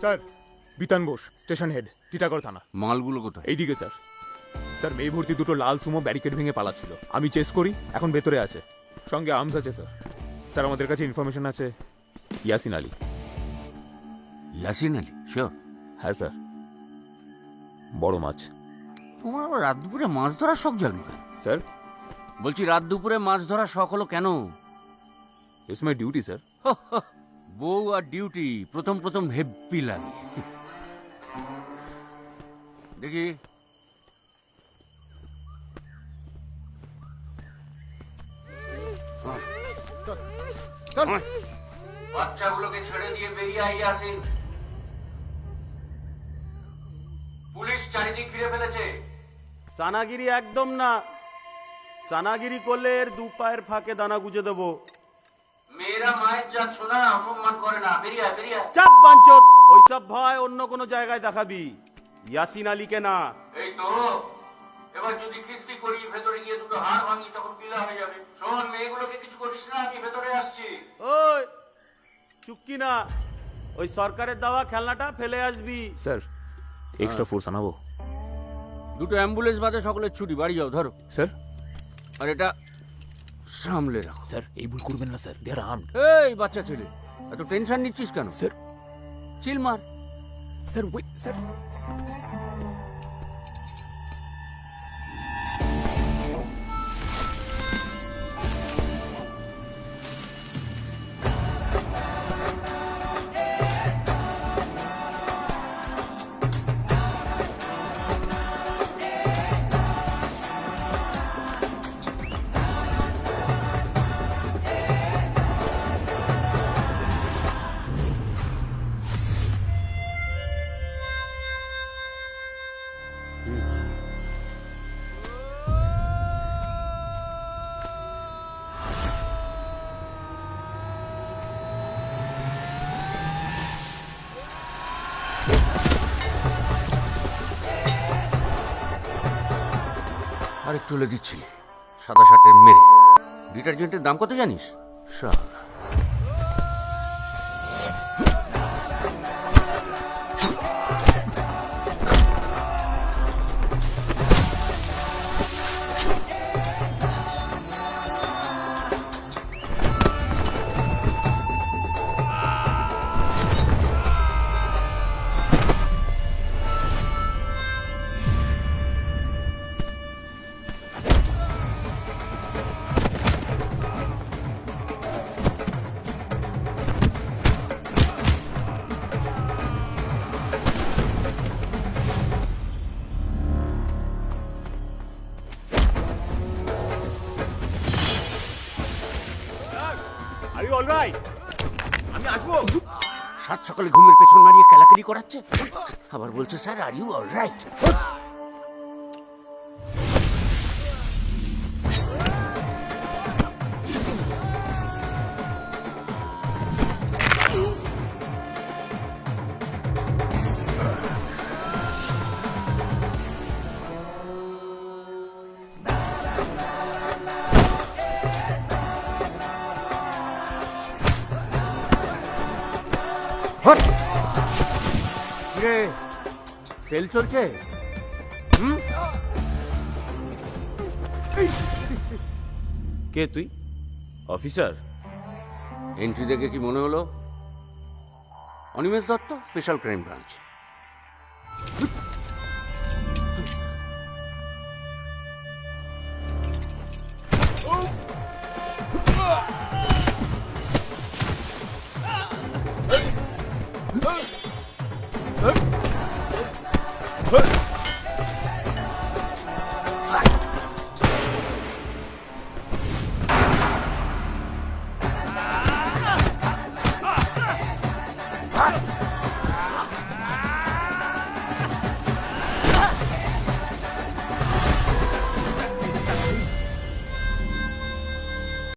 Sir বিতান Bose station head Titagarh থানা। মালগুলো কোথায়? এইদিকে স্যার। স্যার মেয়ে ভর্তি দুটো লাল সুমো ব্যারিকেড ভেঙে পালাচ্ছিল, আমি চেস করি, এখন ভেতরে আছে, সঙ্গে আর্মস আছে স্যার। স্যার আমাদের কাছে ইনফরমেশন আছে ইয়াসিন আলী। ইয়াসিন আলী? শিওর? হ্যাঁ স্যার, বড় মাছ। তোমার আবার রাত দুপুরে মাছ ধরার শখ জাগলো কেন? স্যার বলছি রাত দুপুরে মাছ ধরার শখ হলো কেন? It's my duty sir. বউ আর ডিউটি প্রথম প্রথম হেব্বি লাগে। দেখি বাচ্চাগুলোকে ছেড়ে দিয়ে বেরিয়ে আই আসেন। পুলিশ চারিদিক ঘিরে ফেলেছে। সানাগিরি একদম না, সানাগিরি করলে এর দু পায়ের ফাঁকে দানা গুজে দেবো। মেয়েরা মায়ের জাত শোনা অসম্মান করে না। বেরিয়ে আয়, বেরিয়ে আয়। চাপ বাঞ্চত, ওইসব ভয় অন্য কোনো জায়গায় দেখাবি, ইয়াসিন আলীকে না। এই তো এবার যদি খিস্তি করি ভেতরে গিয়ে দুটো হাড় ভাঙি তখন পিলা হয়ে যাবে। শোন, মেয়েগুলোকে কিছু করিস না, আমি ভেতরে আসছি। ওই চুক্কি না, ওই সরকারের দেওয়া খেলনাটা ফেলে আসবি। স্যার এক্সট্রা ফোর্স আনাবো? দুটো অ্যাম্বুলেন্স বাদে সকলের ছুটি, বাড়ি যাও। ধরো স্যার। আর এটা সামলে রাখো। স্যার এই ভুল করবেন না স্যার, দে আর আর্মড। এই বাচ্চা ছেলে, এত টেনশন নিচ্ছিস কেন? স্যার চিল মার। Sir wait sir. আর একটু হলে দিচ্ছি সাদা শার্টের মেরে। ডিটারজেন্টের দাম কত জানিস? Are you alright? আমি আসবো। সাত সকালে ঘুমের পেছন মারিয়ে কেলাকেলি করাচ্ছে, আবার বলছে sir are you alright. Cell চলছে? কে তুই? অফিসার? এন্ট্রি দেখে কি মনে হলো? Animesh Dutta, special crime branch.